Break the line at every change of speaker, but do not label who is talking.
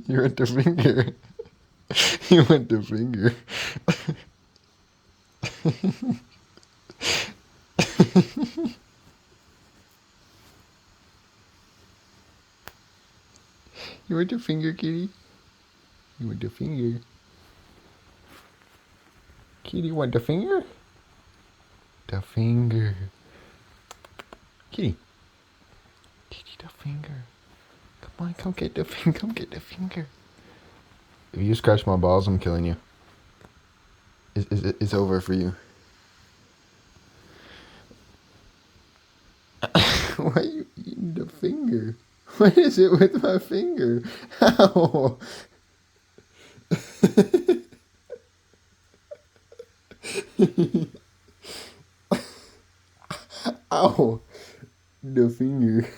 You went to finger. You went to finger. You went to finger, kitty. You went to finger. Kitty went to finger? The finger. Kitty. Kitty, the finger. Come on, come get the finger. Come get the finger. If you scratch my balls, I'm killing you. It's over for you. Why are you eating the finger? What is it with my finger? Ow! Ow! The finger.